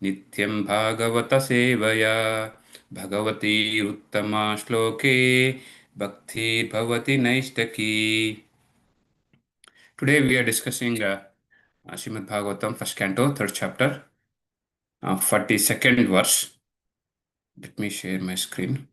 नित्यं भागवत सेवया भगवती उत्तमा श्लोके भक्तिर्भवति नैष्टकी. Today we are discussing Srimad Bhagavatam, first canto, third chapter, 42nd verse. Let me share my screen.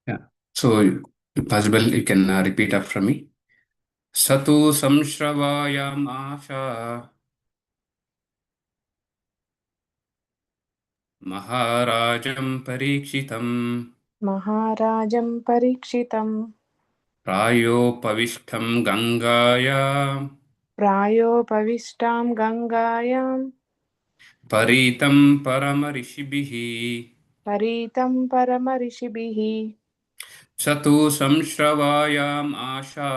Yeah. So, if possible, you can repeat after me. Satu samshravayam asha Maharajam parikshitam महाराजं परीक्षितं प्रायोपविष्टं गंगाया प्रायोपविष्टां गङ्गायां परीतं परमऋषिभिः परीतं परमऋषिभिः सतु संश्रवायाम् आशा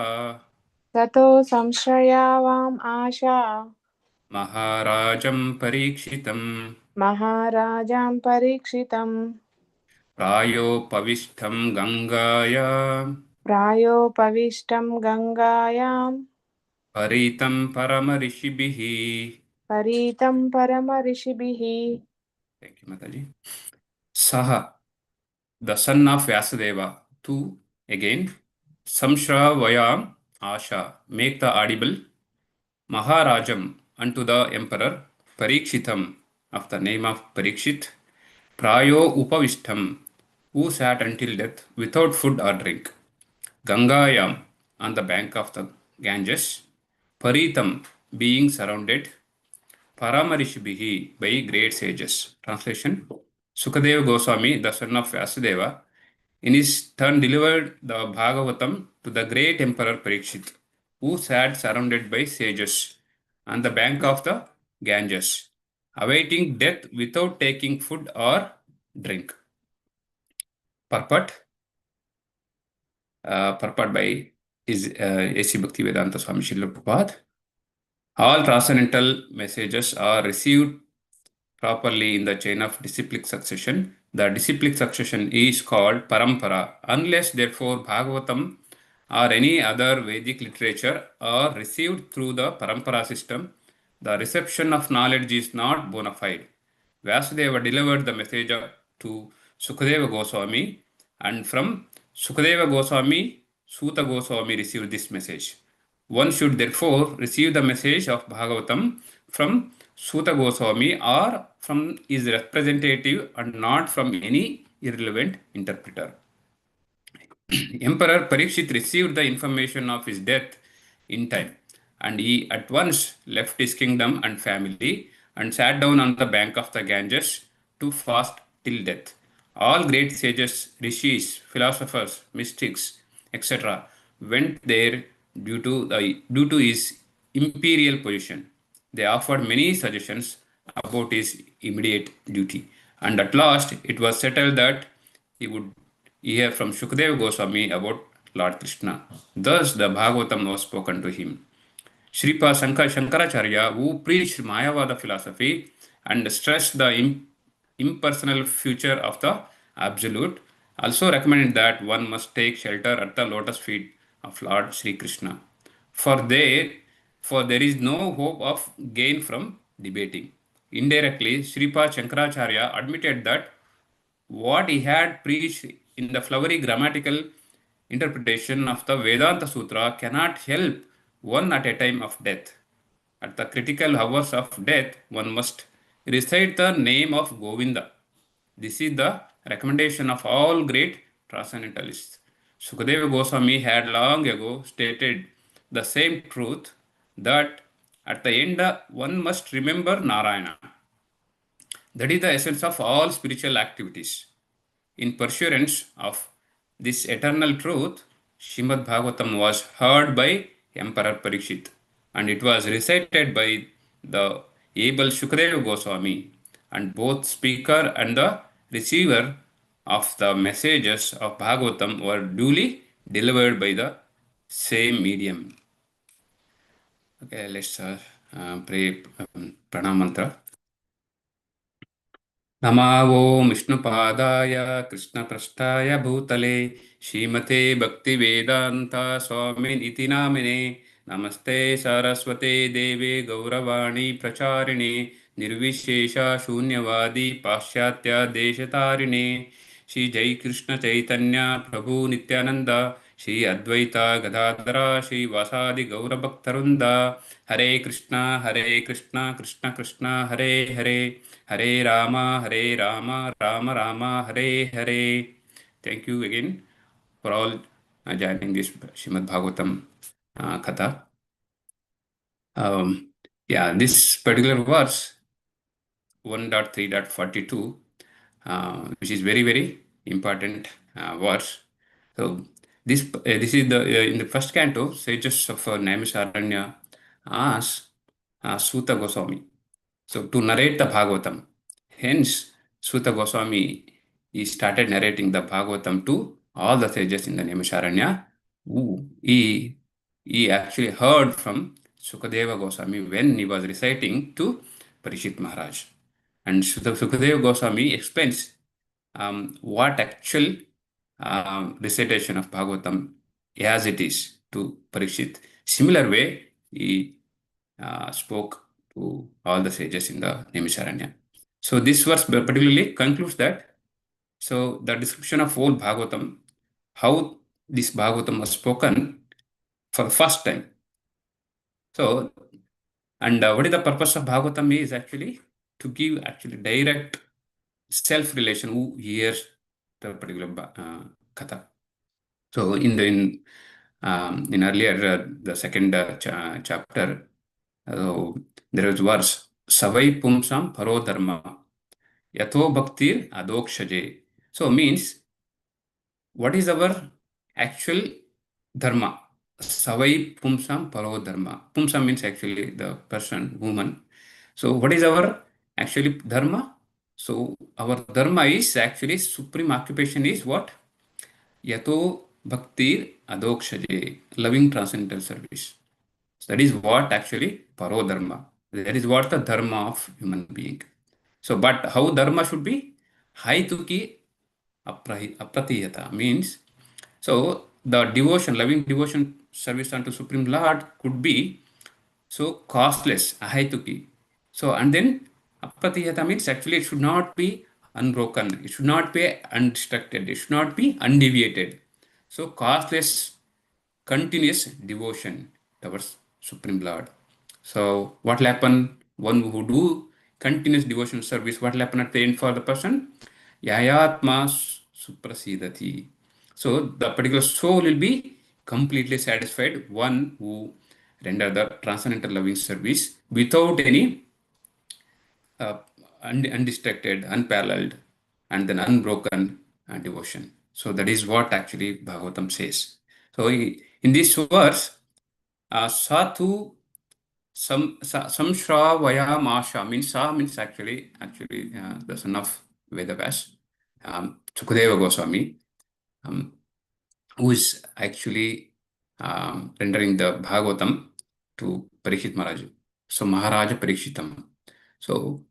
ततो संश्रयावाम् आशा महाराजं परीक्षितम् महाराजां परीक्षितं प्रायोपविष्टं गंगाया प्रायोपविष्टं गङ्गायां परीतं परमऋषिभिः. परीतं परमऋषिभिः. Thank you, Mataji. Saha, the son of Vyasadeva, to again Samshravayam Asha, make the audible Maharajam unto the emperor Parikshitam of the name of Parikshit, Prayo Upavishtam, who sat until death without food or drink, Gangayam on the bank of the Ganges, Paritam being surrounded, Paramarishibhihi by great sages. Translation: Sukadeva Goswami, the son of Vyasadeva, in his turn delivered the Bhagavatam to the great emperor Parikshit, who sat surrounded by sages on the bank of the Ganges, awaiting death without taking food or drink. Purport by is A.C. Bhaktivedanta Swami Srila Prabhupada. All transcendental messages are received properly in the chain of disciplic succession. The disciplic succession is called parampara. Unless, therefore, Bhagavatam or any other Vedic literature are received through the parampara system, the reception of knowledge is not bona fide. Vyasudeva delivered the message to Sukadeva Goswami, and from Sukadeva Goswami, Suta Goswami received this message. One should therefore receive the message of Bhagavatam from Suta Goswami or from his representative and not from any irrelevant interpreter. Emperor Parikshit received the information of his death in time, and he at once left his kingdom and family and sat down on the bank of the Ganges to fast till death. All great sages, rishis, philosophers, mystics, etc., went there due to his imperial position. They offered many suggestions about his immediate duty, and at last it was settled that he would hear from Shukadeva Goswami about Lord Krishna. Thus, the Bhagavatam was spoken to him. Sripad Shankaracharya, who preached Mayavada philosophy and stressed the impersonal future of the Absolute, also recommended that one must take shelter at the lotus feet of Lord Sri Krishna. For there, for there is no hope of gain from debating. Indirectly, Sripad Shankaracharya admitted that what he had preached in the flowery grammatical interpretation of the Vedanta Sutra cannot help one at a time of death. At the critical hours of death, one must recite the name of Govinda. This is the recommendation of all great transcendentalists. Sukadeva Goswami had long ago stated the same truth that at the end one must remember Narayana. That is the essence of all spiritual activities. In pursuance of this eternal truth, Srimad Bhagavatam was heard by Emperor Parikshit, and it was recited by the able Shukadeva Goswami, and both speaker and the receiver of the messages of Bhagavatam were duly delivered by the same medium. Okay, let's pray Pranam Mantra. नमो विष्णुपादाय कृष्णपृष्ठाय भूतले श्रीमते भक्तिवेदान्ता स्वामिनिति नामिने नमस्ते सरस्वते देवे गौरवाणी प्रचारिणे निर्विशेषा शून्यवादी पाश्चात्य देशतारिणे श्री जय कृष्ण चैतन्य प्रभु नित्यानंद श्री अद्वैता गदाधरा श्री वासादि गौरभक्तवृंद हरे Krishna Krishna Krishna Hare Hare Hare Rama, Rama Rama, Hare Hare. Thank you again for all joining this Srimad Bhagavatam Katha. Yeah, this particular verse, 1.3.42, which is very, very important verse. So this is the in the first canto, sages of Naimisharanya asked Suta Goswami. So to narrate the Bhagavatam, hence Suta Goswami he started narrating the Bhagavatam to all the sages in the Naimisharanya. He actually heard from Sukadeva Goswami when he was reciting to Parishit Maharaj. And Sukadeva Goswami explains what actual recitation of Bhagavatam as it is to Parishit. Similar way, he spoke to all the sages in the Naimisharanya. So this verse particularly concludes that. So the description of whole Bhagavatam, how this Bhagavatam was spoken for the first time. So, and what is the purpose of Bhagavatam is actually to give actually direct self-relation who hears the particular katha. So in earlier the second chapter, there is verse Savai Pumsam Paro Dharma Yatho Bhaktir Adokshaje. So means what is our actual dharma? Savai Pumsam Paro Dharma. Pumsam means actually the person, woman. So what is our actually dharma? So our dharma is actually supreme occupation is what? Yato Bhaktir Adokshaje, loving transcendental service. So that is what actually Paro Dharma. That is what the dharma of human being. So, but how dharma should be? Haituki apratiyata means, so the devotion, loving devotion service unto Supreme Lord could be so costless, ahaituki. So, and then apratiyata means actually it should not be unbroken, it should not be undistracted, it should not be undeviated. So, costless, continuous devotion towards Supreme Lord. So, what will happen? One who do continuous devotion service, what will happen at the end for the person? Yayatma suprasidati. So, the particular soul will be completely satisfied. One who render the transcendental loving service without any uh, undistracted, unparalleled, and then unbroken devotion. So that is what actually Bhagavatam says. So in this verse, Satu Samshravayam Asha means Sa means actually the son of Vedavyas, Sukadeva Goswami, um, who is actually rendering the Bhagavatam to Parikshit Maharaj. So Maharaja Parikshitam. So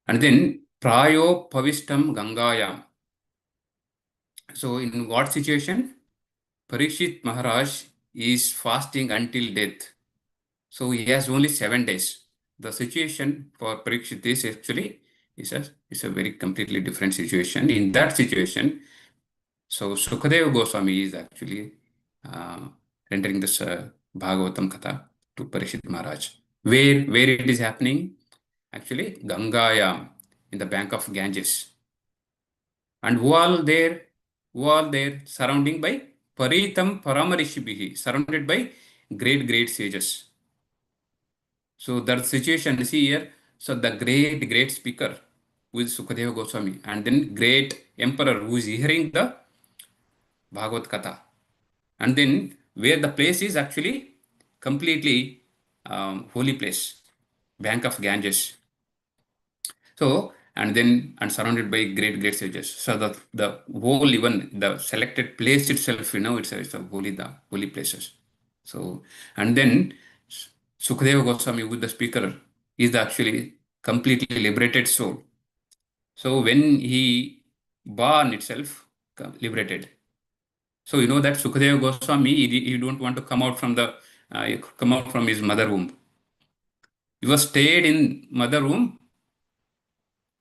and then Prayo Pavistam Gangayam. So in what situation? Parikshit Maharaj is fasting until death. So he has only 7 days. The situation for Parikshit is actually is a very completely different situation. In that situation, so Sukadeva Goswami is actually uh, rendering this Bhagavatam Katha to Parikshit Maharaj. Where it is happening? Actually, Gangayam, in the bank of Ganges. And who all there, surrounding by Paritam Paramarishibihi, surrounded by great sages. So that situation is here. So the great speaker who is Sukadeva Goswami, and then great emperor who is hearing the Bhagavad Katha. And then where the place is actually completely holy place, bank of Ganges. So, and then and surrounded by great sages. So the whole even the selected place itself, it's a holy places. So, and then Sukadeva Goswami with the speaker is the actually completely liberated soul. So when he born itself, liberated. So you know that Sukadeva Goswami, he don't want to come out from the come out from his mother womb. He was stayed in mother womb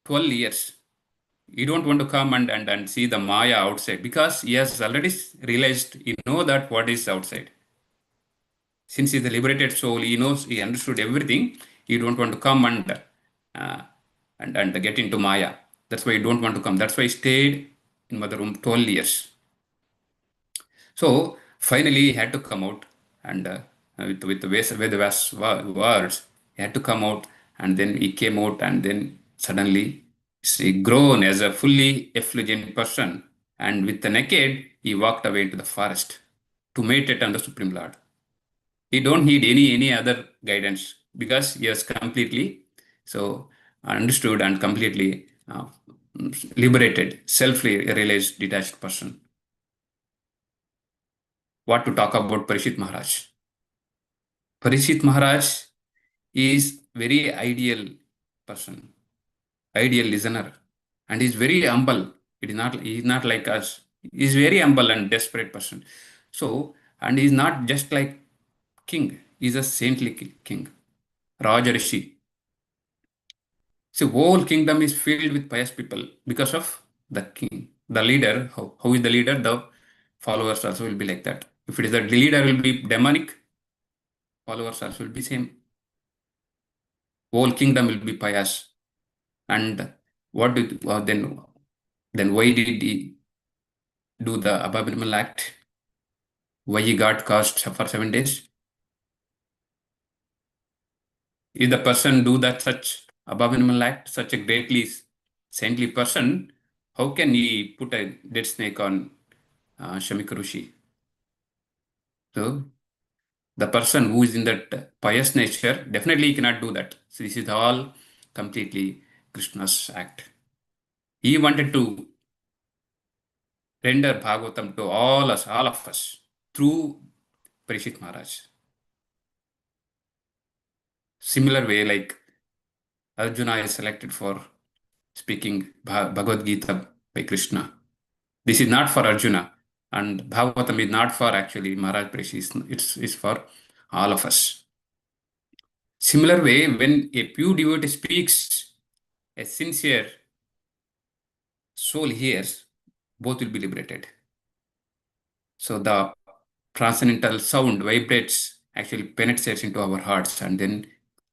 12 years. He don't want to come and see the Maya outside because he has already realized, he know that what is outside. Since he's a liberated soul, he knows, he understood everything. He don't want to come uh, and get into Maya. That's why he don't want to come. That's why he stayed in mother womb 12 years. So finally, he had to come out, and with the words, he had to come out, and then he came out, and then suddenly he grown as a fully effulgent person, and with the naked, he walked away into the forest to meditate on the Supreme Lord. He don't need any other guidance because he has completely so understood and completely liberated, self-realized, detached person. What to talk about Parishit Maharaj? Parishit Maharaj is very ideal person, ideal listener, and he's very humble. He's not like us. He's very humble and desperate person. So, and he's not just like king. He's a saintly king, Raja Rishi. So, whole kingdom is filled with pious people because of the king, the leader. How is the leader? The followers also will be like that. If it is the leader, will be demonic. Followers also will be same. Whole kingdom will be pious. And what did then why did he do the abominable act? Why he got cast for 7 days? If the person do that such abominable act, such a greatly saintly person, how can he put a dead snake on Shamika Rishi? So the person who is in that pious nature definitely cannot do that. So this is all completely Krishna's act. He wanted to render Bhagavatam to all of us through Parishit Maharaj. Similar way, like Arjuna is selected for speaking Bhagavad Gita by Krishna. This is not for Arjuna, and Bhagavatam is not for actually Maharaj Parishit. It's for all of us. Similar way, when a pure devotee speaks, a sincere soul hears, both will be liberated. So the transcendental sound vibrates, actually penetrates into our hearts, and then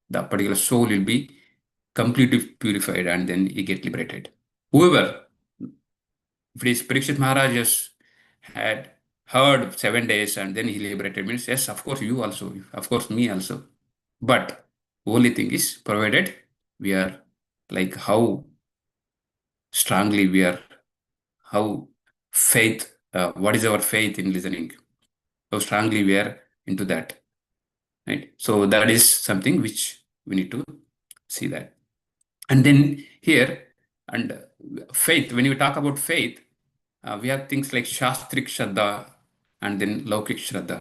the particular soul will be completely purified, and then you get liberated. Whoever, if it is Parikshit Maharaj has had heard 7 days and then he liberated, means yes, of course you also, of course me also. But only thing is, provided we are like how strongly we are, how faith, what is our faith in listening, how strongly we are into that, right? So that is something which we need to see that. And then here, and faith, when you talk about faith, we have things like Shastrik Shraddha and then Laukik Shraddha.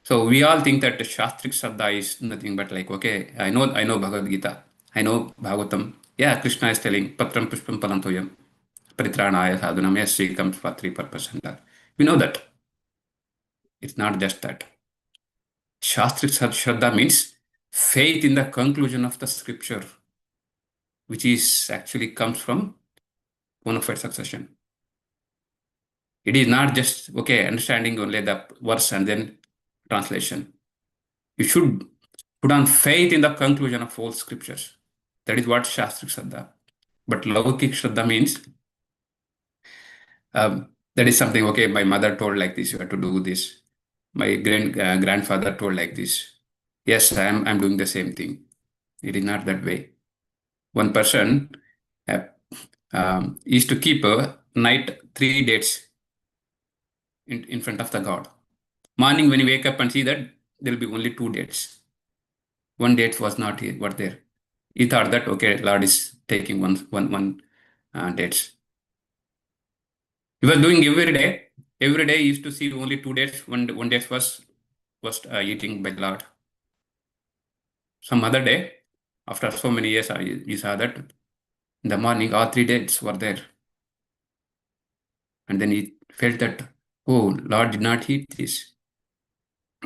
So we all think that the Shastrik Shraddha is nothing but like, okay, I know Bhagavad Gita, I know Bhagavatam. Yeah, Krishna is telling, Patram Pushpam Palantoyam, Paritranaya Sadhunam, yes, she comes for 3 purposes and that. We know that. It's not just that. Shastrik Shraddha means faith in the conclusion of the scripture, which is actually comes from bona fide succession. It is not just, okay, understanding only the verse and then translation. You should put on faith in the conclusion of all scriptures. That is what Shastrik Shraddha. But Laukik Shraddha means that is something, okay, my mother told like this, you have to do this. My grandfather told like this. Yes, I'm doing the same thing. It is not that way. One person uh, used to keep a night 3 dates in front of the God. Morning, when you wake up and see that there will be only 2 dates. One date was not here, what there. He thought that, okay, Lord is taking one dates. He was doing every day. Every day he used to see only 2 dates. One date was eating by Lord. Some other day, after so many years, he saw that In the morning, all three dates were there. And then he felt that, oh, Lord did not eat this.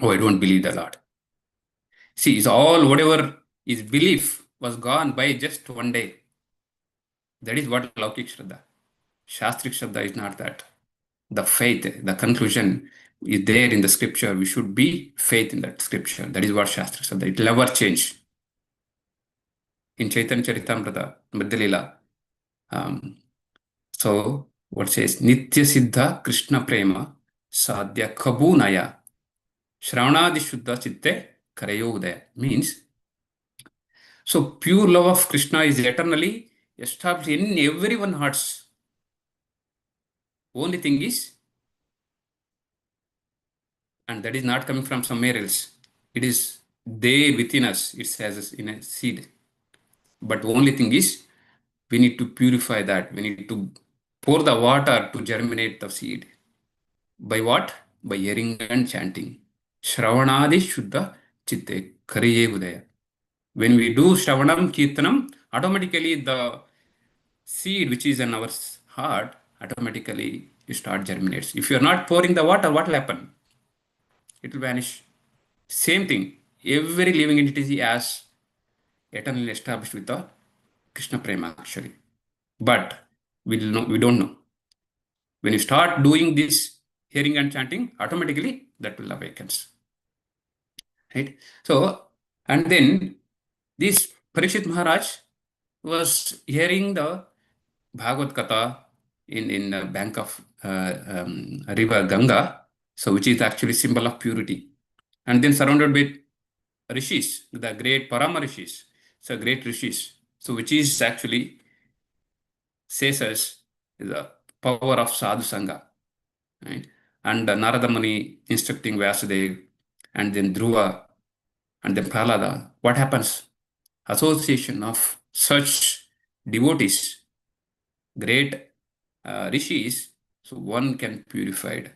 Oh, I don't believe the Lord. See, it's all whatever his belief was gone by just one day. That is what Laukik Shraddha. Shastrik Shraddha is not that. The faith, the conclusion is there in the scripture. We should be faith in that scripture. That is what Shastrik Shraddha. It will never change. In Chaitanya Charitamrita, Madhyalila, so what says, Nitya Siddha Krishna Prema Sadhya Kabunaya Shravanadi Shuddha Chitte Karayodaya means, so pure love of Krishna is eternally established in everyone's hearts. Only thing is, and that is not coming from somewhere else. It is there within us. It has in a seed. But only thing is, we need to purify that. We need to pour the water to germinate the seed. By what? By hearing and chanting. Shravanadi Shuddha Chitte Kariye Udaya. When we do Shravanam Kirtanam, automatically the seed which is in our heart automatically start germinates. If you are not pouring the water, what will happen? It will vanish. Same thing. Every living entity has eternally established with the Krishna Prema actually. But we don't know. When you start doing this hearing and chanting, automatically that will awakens. Right? So, and then this Parikshit Maharaj was hearing the Bhagavad Katha in the bank of river Ganga, so which is actually symbol of purity. And then surrounded by rishis, the great Parama rishis, so great rishis, so which is actually says us the power of sadhu sangha, right? And Narada Muni instructing Vasudev, and then Dhruva, and then Prahlada. What happens? Association of such devotees, great rishis, so one can purified.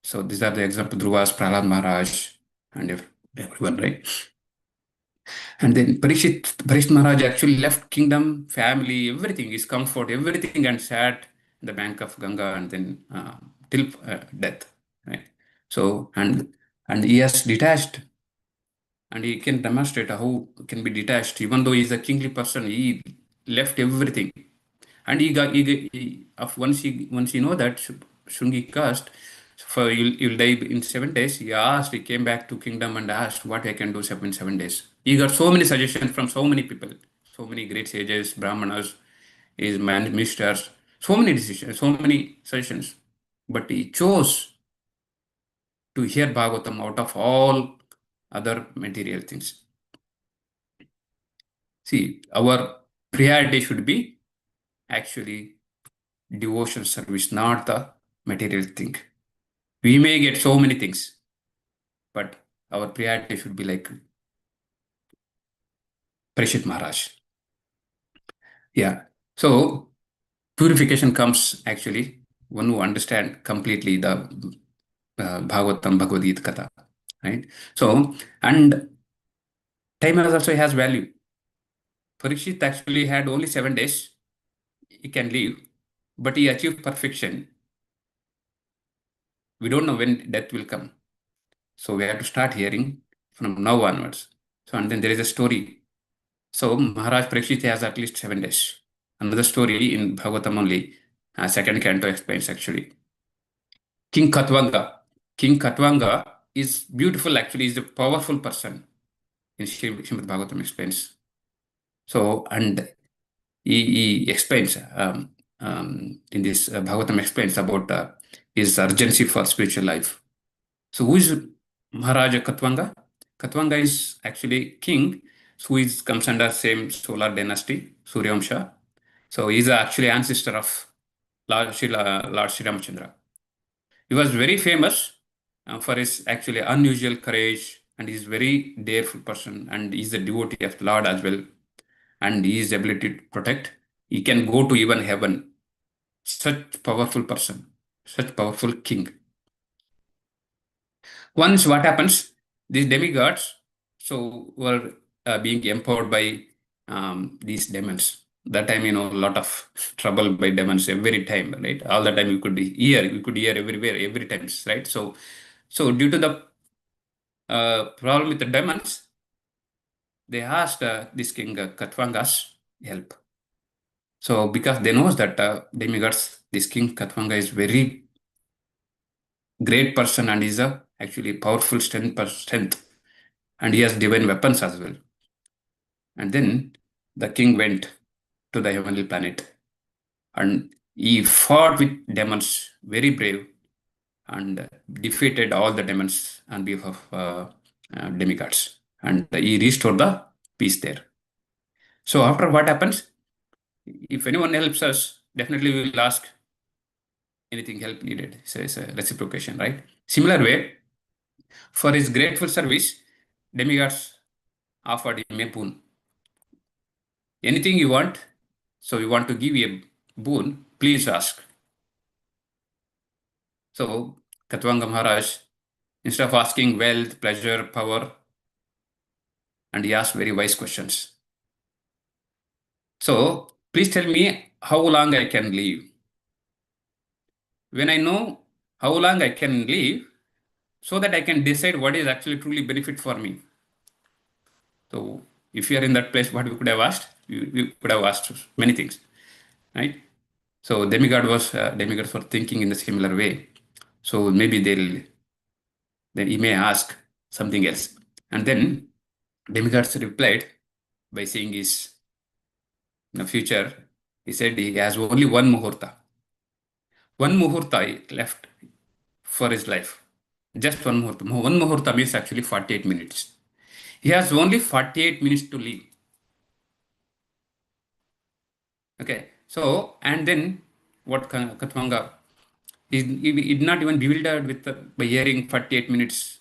So these are the example Dhruvas, Prahlad Maharaj, and everyone, right? And then Parikshit Maharaj actually left kingdom, family, everything, his comfort, everything, and sat in the bank of Ganga and then till death, right? So and he has detached, and he can demonstrate how can be detached, even though he is a kingly person. He left everything, and once he know that Shungi caste, for you'll die in 7 days. He asked, he came back to kingdom and asked what I can do in 7 days. He got so many suggestions from so many people, so many great sages, brahmanas, his ministers, so many decisions, so many suggestions. But he chose to hear Bhagavatam out of all other material things. See, our priority should be actually devotion service, not the material thing. We may get so many things, but our priority should be like Parishit Maharaj. Yeah. So purification comes actually one who understand completely the Bhagavatam, Bhagavad Gita Katha, right? So, and time has value. Parikshit actually had only 7 days. He can leave, but he achieved perfection. We don't know when death will come. So we have to start hearing from now onwards. So, and then there is a story. So Maharaj Parikshit has at least 7 days. Another story in Bhagavatam only, second canto explains actually. King Katvanga. King Katvanga is beautiful actually, is a powerful person in Srimad Bhagavatam explains. So, and he explains in this Bhagavatam explains about his urgency for spiritual life. So who is Maharaja Katvanga? Katvanga is actually king who is comes under same solar dynasty, Suryamsha. So he's actually ancestor of Lord Sri Ramachandra. He was very famous for his actually unusual courage, and he's very dareful person, and he's a devotee of the Lord as well, and his ability to protect. He can go to even heaven. Such powerful person, such powerful king. Once what happens, these demigods so were being empowered by these demons. That time, a lot of trouble by demons every time, right? All the time you could hear everywhere, every times, right? So due to the problem with the demons, they asked this king Katwanga's help. So because they knows that demigods, this king Katwanga is very great person and is a actually powerful strength, and he has divine weapons as well. And then the king went to the heavenly planet and he fought with demons, very brave, and defeated all the demons on behalf of demigods. And he restored the peace there. So after what happens? If anyone helps us, definitely we will ask anything help needed. So it's a reciprocation, right? Similar way, for his grateful service, demigods offered him a boon. Anything you want, so you want to give you a boon, please ask. So Katwanga Maharaj, instead of asking wealth, pleasure, power, and he asked very wise questions. So please tell me how long I can live. When I know how long I can live, so that I can decide what is actually truly benefit for me. So if you are in that place, what we could have asked? We could have asked many things, right? So demigods were thinking in the similar way. So maybe then he may ask something else. And then demigods replied by saying his in the future, he said he has only one muhurta. One muhurta left for his life. Just one muhurta. One muhurta means actually 48 minutes. He has only 48 minutes to live. Okay. So, and then what Katwanga, he did not even bewildered with by hearing 48 minutes.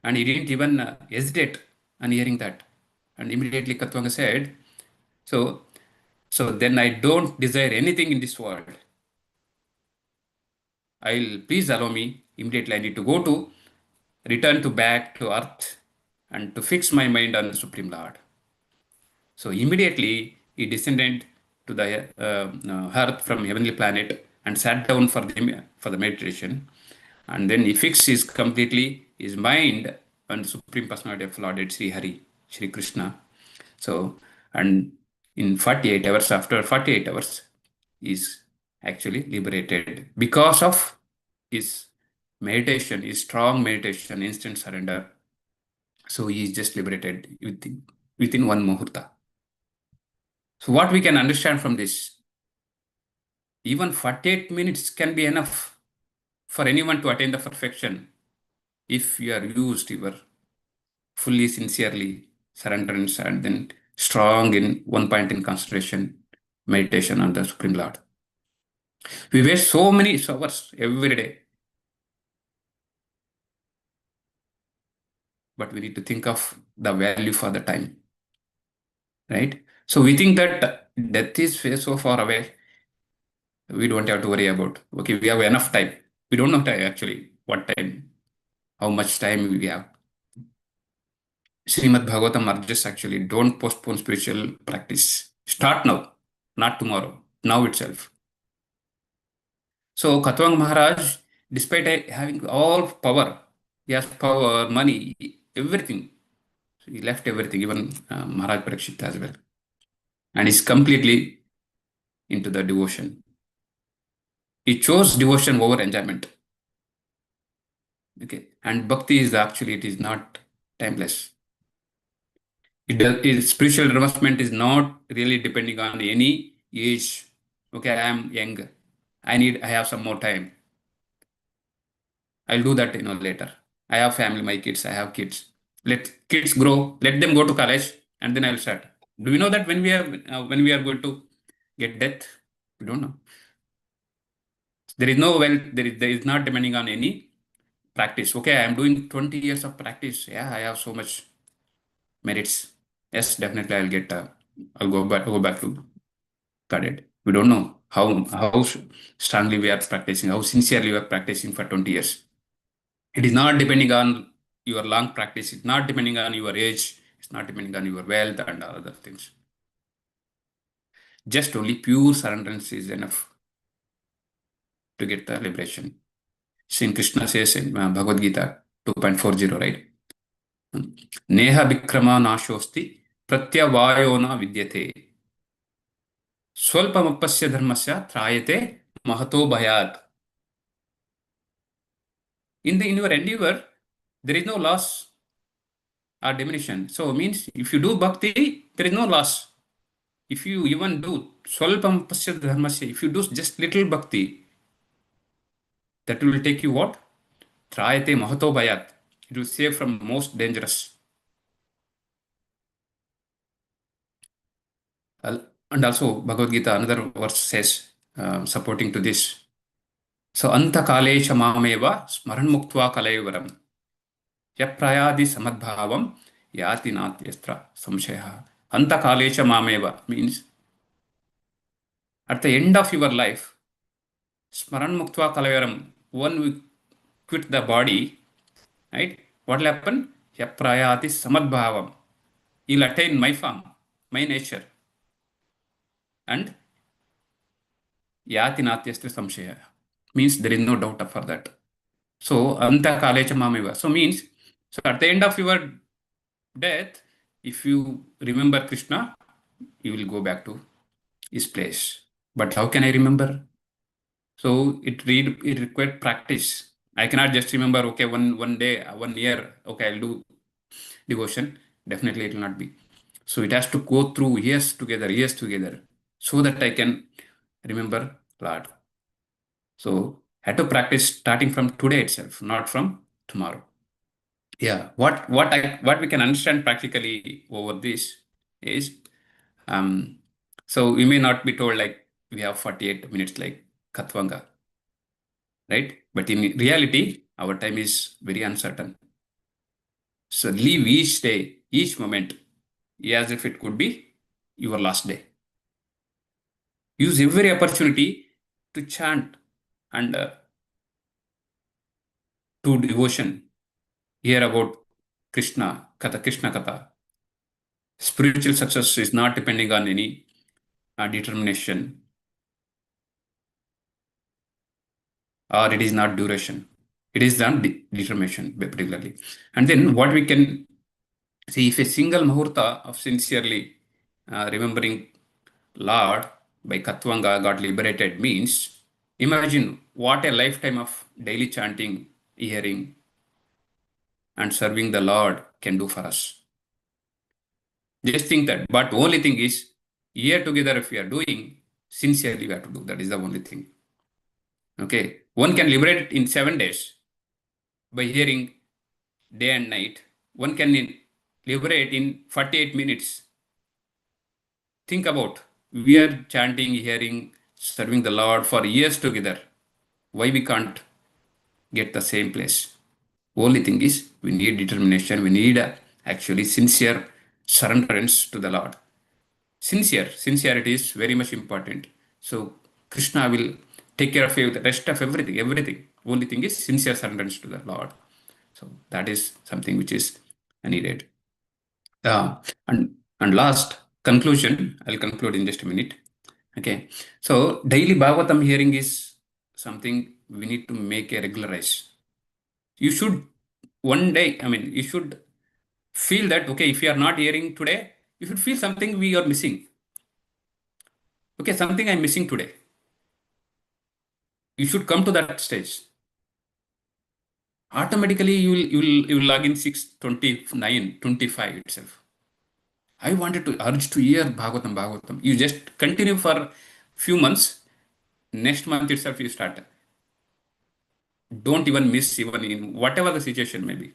And he didn't even hesitate on hearing that. And immediately Katwanga said, so, so then I don't desire anything in this world. I'll please allow me immediately. I need to go to return to back to earth and to fix my mind on the Supreme Lord. So immediately he descended to the earth from heavenly planet and sat down for the meditation. And then he fixed his mind on the Supreme Personality of Lord Sri Hari, Sri Krishna. So, and in 48 hours, after 48 hours, is actually liberated because of his meditation, his strong meditation, instant surrender. So he is just liberated within one muhurta. So what we can understand from this, even 48 minutes can be enough for anyone to attain the perfection if you are used your fully sincerely surrenderance and then strong in one point in concentration, meditation on the Supreme Lord. We waste so many hours every day, but we need to think of the value for the time, right? So we think that death is so far away, we don't have to worry about. Okay, we have enough time. We don't know time actually, what time, how much time we have. Srimad Bhagavatam urges actually don't postpone spiritual practice. Start now, not tomorrow, now itself. So Katwang Maharaj, despite having all power, he has power, money, everything. So he left everything, even Maharaj Parikshit as well. And he's completely into the devotion. He chose devotion over enjoyment. Okay. And bhakti is actually, it is not timeless. Spiritual advancement is not really depending on any age. Okay, I am young. I have some more time. I'll do that, later. I have family, my kids, I have kids. Let kids grow, let them go to college, and then I'll start. Do you know that when we are going to get death? We don't know. There is no wealth, there is not depending on any practice. Okay, I am doing 20 years of practice. Yeah, I have so much merits. Yes, definitely I'll go back to Godhead. We don't know how strongly we are practicing, how sincerely we are practicing for 20 years. It is not depending on your long practice. It's not depending on your age. It's not depending on your wealth and other things. Just only pure surrenderance is enough to get the liberation. Sri Krishna says in Bhagavad Gita 2.40, right? Neha Vikrama Nashosti Pratyavayo na Vidyate Swalpamapasya Dharmasya Trayate Mahato Bhayat. In your endeavor, there is no loss or diminution. So means if you do bhakti, there is no loss. If you even do Swalpamapasya Dharmasya, if you do just little bhakti, that will take you what? Trayate Mahato Bhayat. It will save from most dangerous. And also Bhagavad Gita, another verse says, supporting to this. So anta kalesha mameva smaran muktva kalevaram yaprayadi samadbhavam yati natyastra samshaya. Anta kalesha mameva means at the end of your life, smaran muktva kalevaram, one will quit the body, right? What will happen? Yaprayati samadbhavam. You'll attain my form, my nature. And yati natyastra samshaya means there is no doubt for that. So, anta kalecha mameva. So means, so at the end of your death, if you remember Krishna, you will go back to his place. But how can I remember? So it required practice. I cannot just remember, okay, one day, 1 year, okay, I'll do devotion. Definitely it will not be. So it has to go through years together, so that I can remember Lord. So I had to practice starting from today itself, not from tomorrow. Yeah, what we can understand practically over this is, so we may not be told like we have 48 minutes like Katvanga, right? But in reality, our time is very uncertain. So live each day, each moment, as if it could be your last day. Use every opportunity to chant and do devotion, hear about Krishna Katha. Spiritual success is not depending on any determination, or it is not duration. It is on determination particularly. And then what we can see, if a single muhurta of sincerely remembering Lord by Katvanga got liberated means, imagine what a lifetime of daily chanting, hearing, and serving the Lord can do for us. Just think that. But only thing is, here together, if we are doing, sincerely we have to do. That is the only thing. Okay. One can liberate it in 7 days by hearing day and night. One can liberate in 48 minutes. Think about, we are chanting, hearing, serving the Lord for years together. Why we can't get the same place? Only thing is, we need determination. We need actually sincere surrenderance to the Lord. Sincerity is very much important. So Krishna will take care of you, the rest of everything. Only thing is sincere surrenderance to the Lord. So that is something which is needed. And last conclusion, I'll conclude in just a minute. Okay. So daily Bhagavatam hearing is something we need to make a regularize. You should one day, you should feel that, okay, if you are not hearing today, you should feel something we are missing. Okay, something I'm missing today. You should come to that stage. Automatically, you will log in 6:29:25 itself. I wanted to urge to hear Bhagavatam. You just continue for few months. Next month itself, you start. Don't even miss even in whatever the situation may be.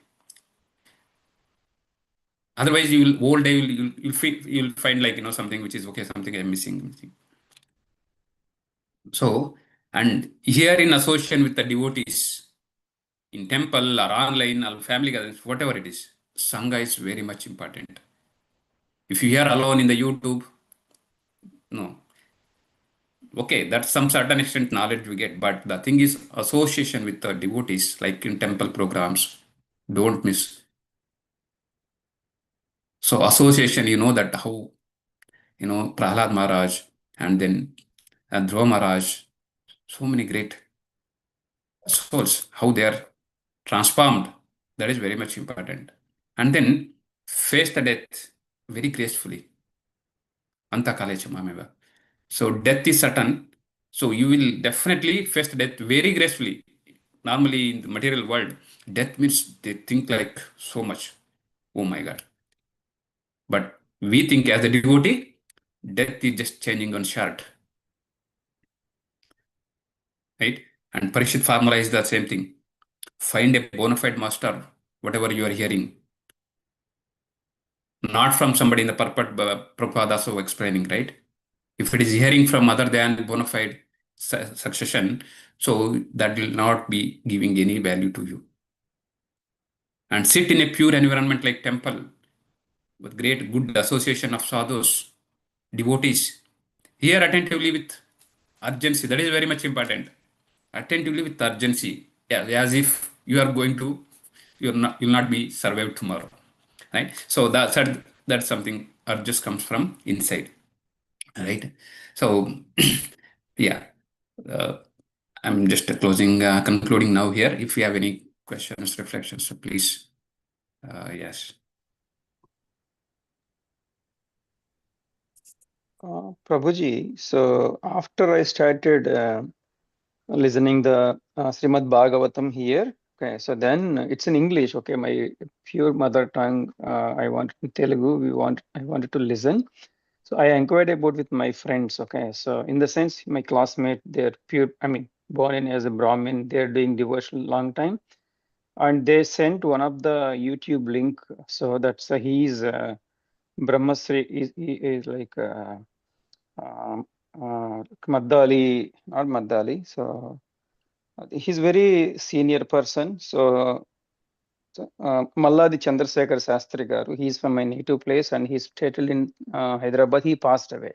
Otherwise, you will whole day you'll find like something which is okay, something I'm missing. So, and here in association with the devotees, in temple or online or family gatherings, whatever it is, Sangha is very much important. If you hear alone in the YouTube, no. Okay, that's some certain extent knowledge we get, but the thing is association with the devotees, like in temple programs, don't miss. So association, you know that how, Prahlad Maharaj and then Dhruva Maharaj, so many great souls, how they are transformed. That is very much important. And then face the death very gracefully. Anta Kalecha Mameva. So death is certain. So you will definitely face death very gracefully. Normally in the material world, death means they think like so much. Oh my God. But we think as a devotee, death is just changing on shirt, right? And Parishit formula is the same thing. Find a bona fide master, whatever you are hearing, not from somebody in the purport Prabhupada also explaining, right? If it is hearing from other than bona fide succession, so that will not be giving any value to you. And sit in a pure environment like temple with great good association of sadhus, devotees. Hear attentively with urgency. That is very much important. Attentively with urgency, yeah, as if you are going to, you'll not be survived tomorrow, right? So that's something just comes from inside, right? So yeah, uh, I'm just concluding now here. If you have any questions, reflections, so please, yes. Prabhuji, so after I started listening the Srimad Bhagavatam here, okay, so then it's in English, okay, my pure mother tongue. I wanted in Telugu. I wanted to listen. So I inquired about with my friends, okay. So in the sense, my classmate, they're pure. I mean, born in as a Brahmin, they're doing devotion long time, and they sent one of the YouTube link. So that's he's Brahmasri is like. Um, Maddali, not Maddali. So he's very senior person. So Malladi Chandrasekhar Sastri Garu, he's from my native place and he's settled in Hyderabad. He passed away.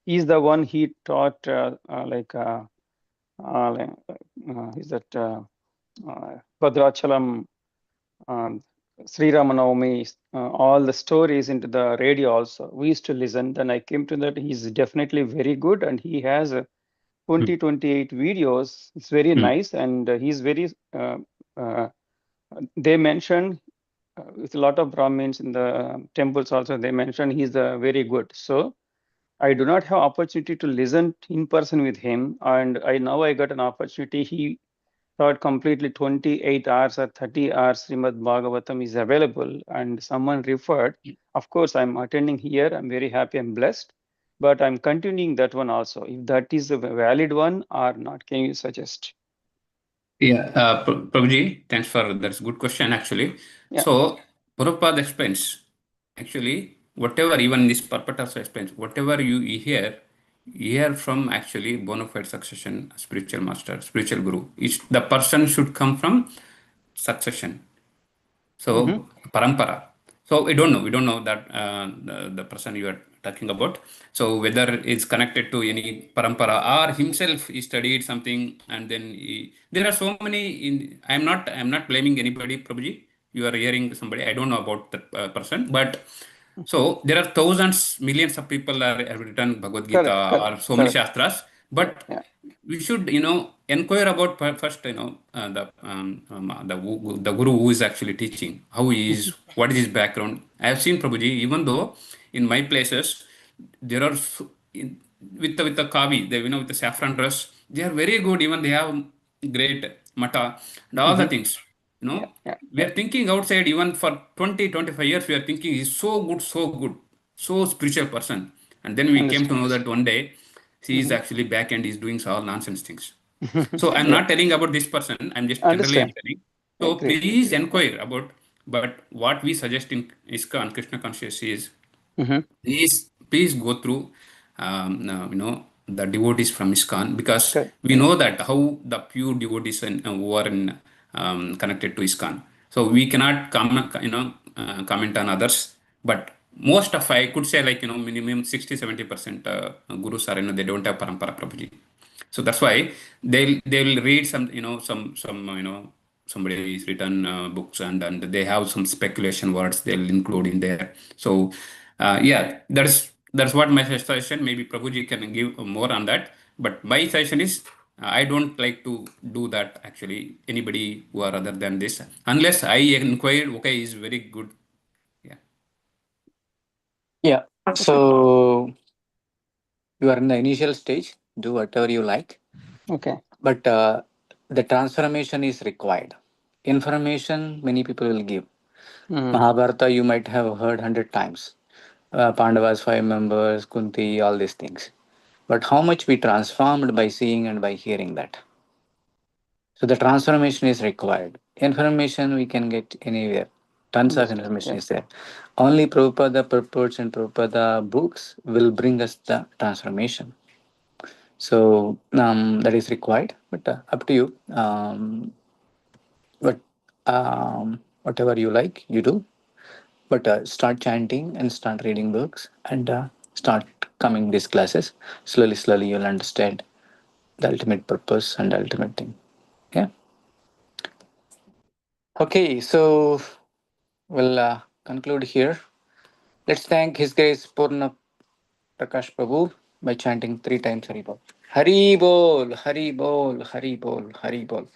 He's the one he taught is that Bhadrachalam, um, Sri Ramanavami, all the stories into the radio also. We used to listen. Then I came to that he's definitely very good and he has 28 videos. It's very Mm. nice and he's very, uh, they mentioned with a lot of Brahmins in the temples also, they mentioned he's very good. So I do not have opportunity to listen in person with him. And I got an opportunity. He thought completely 28 hours or 30 hours Srimad Bhagavatam is available and someone referred. Of course, I'm attending here. I'm very happy. I'm blessed. But I'm continuing that one also. If that is a valid one or not, can you suggest? Yeah, Prabhuji, thanks for that's a good question actually. Yeah. So Prabhupada explains actually whatever even this purport also explains whatever you hear from actually bona fide succession, spiritual master, spiritual guru. The person should come from succession. Mm-hmm. So parampara. So we don't know. We don't know that the person you are talking about. So whether it's connected to any parampara or himself he studied something and then there are so many. I'm not blaming anybody. Prabhuji, you are hearing somebody. I don't know about that person, but so there are thousands, millions of people have written Bhagavad Correct, Gita correct, or so many correct. shastras, Yeah, but yeah. we should inquire about first the guru who is actually teaching, how he Mm-hmm. is, what is his background. I have seen Prabhuji, even though in my places there are with the kavi, with the saffron dress, they are very good. Even they have great mata and all the Mm-hmm. things. Yeah, yeah, We yeah. are thinking outside even for 20-25 years. We are thinking he's so good, so spiritual person, and then we came to Understand. know that one day he is Mm-hmm. actually back and he's doing all nonsense things. So I'm Yeah, not telling about this person. I'm just generally I'm understand. telling. Yeah, So great, please great. Yeah. inquire about. But what we suggest in ISKCON Krishna conscious is Mm-hmm. please go through the devotees from ISKCON, because Correct, we correct. know that how the pure devotees who are connected to ISKCON. So we cannot comment on others, but most of, I could say, like, minimum 60-70% gurus are, they don't have parampara Prabhuji. So that's why they'll read some somebody is written books and they have some speculation words they'll include in there. So yeah, that's what my suggestion. Maybe Prabhuji can give more on that. But my suggestion is I don't like to do that actually. Anybody who are other than this, unless I inquired, okay, is very good. Yeah. Yeah. So you are in the initial stage. Do whatever you like, Okay. but the transformation is required. Information many people will give. Mahabharata you might have heard 100 times. Pandavas, 5 members, Kunti, all these things. But how much we transformed by seeing and by hearing that. So the transformation is required. Information we can get anywhere. Tons of Yes. information Yeah. is there. Only Prabhupada purports and Prabhupada books will bring us the transformation. So that is required, but up to you. But whatever you like, you do. But start chanting and start reading books and start coming these classes. Slowly, slowly, you'll understand the ultimate purpose and the ultimate thing. Yeah. Okay, so we'll conclude here. Let's thank His Grace Purna Prakash Prabhu by chanting 3 times Hari Bol. Hari Bol, Hari Bol, Hari Bol, Hari Bol.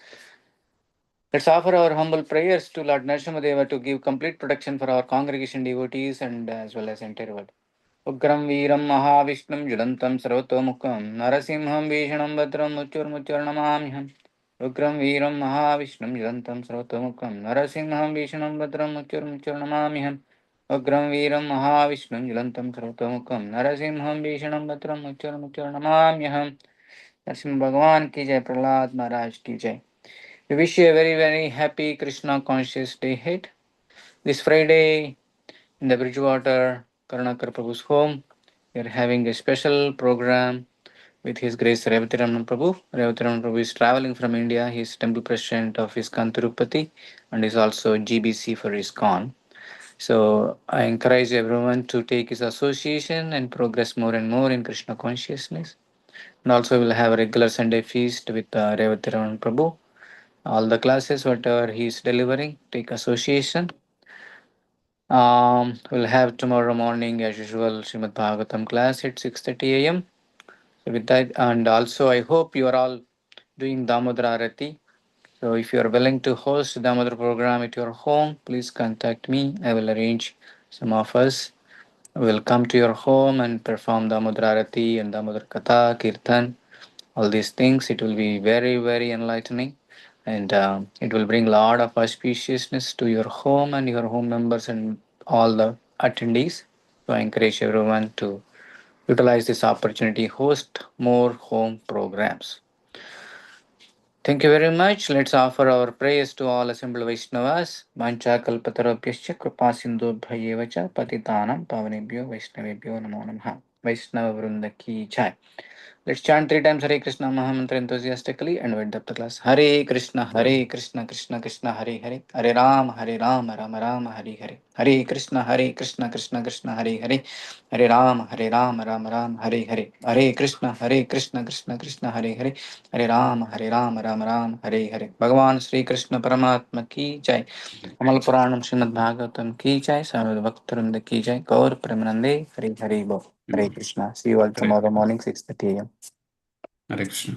Let's offer our humble prayers to Lord Narasimhadeva to give complete protection for our congregation devotees and as well as entire world. Ugram Veeram Mahavishणुं Julantam Sarvatomukam Narasimham Vishnam Bhadram Muchurmuchurnamamiham. Ugram Veeram Mahavishणुं Julantam Sarvatomukam Narasimham Vishnam Bhadram Muchurmuchurnamamiham. Ugram Veeram Mahavishणुं Julantam Sarvatomukam Narasimham Vishnam Bhadram Muchurmuchurnamamiham. Narasimha Bhagwan ki jai, Prahlad Maharaj ki jai. We wish you a very, very happy Krishna conscious day ahead. This Friday in the Bridgewater Karunakar Prabhu's home, we are having a special program with His Grace Revati Prabhu. Revati Prabhu is traveling from India. He is temple president of ISKCON Tirupati and is also GBC for ISKCON. So I encourage everyone to take his association and progress more and more in Krishna consciousness. And also we'll have a regular Sunday feast with Revati Prabhu. All the classes, whatever he is delivering, take association. We'll have tomorrow morning, as usual, Srimad Bhagavatam class at 6:30 a.m. So with that, and also I hope you are all doing Damodara Arati. So if you are willing to host Damodara program at your home, please contact me. I will arrange some of us. Will come to your home and perform Damodara Arati and Damodara Katha, Kirtan, all these things. It will be very, very enlightening and it will bring a lot of auspiciousness to your home and your home members and all the attendees. So I encourage everyone to utilize this opportunity, host more home programs. Thank you very much. Let's offer our prayers to all assembled Vaishnavas. Mancha kalpatarabhyascha kripa sindhubhyayevacha patitanam pavanebhyo Vaishnavebhyo namo namaha. Vaishnava Vrunda ki jai. Let's chant 3 times Hare Krishna Mahamantra enthusiastically and wind up the class. Hare Krishna, Krishna Krishna, Hare Hare, Hare Ram, Rama Rama, Hare Hare. Hare Krishna, Krishna Krishna, Hare Hare, Hare Ram, Rama Rama, Hare Hare. Hare Krishna, Krishna Krishna, Hare Hare, Hare Ram, Rama, Hare Hare. Bhagavan Sri Krishna Paramatma ki jai. Kamal Puranam Srimad Bhagavatam ki jai. Samad Bhaktaranda ki jai. Gaur Premanande, Hare Hare Bo. Hare Krishna. See you all tomorrow morning, 6:30 a.m. Hare Krishna.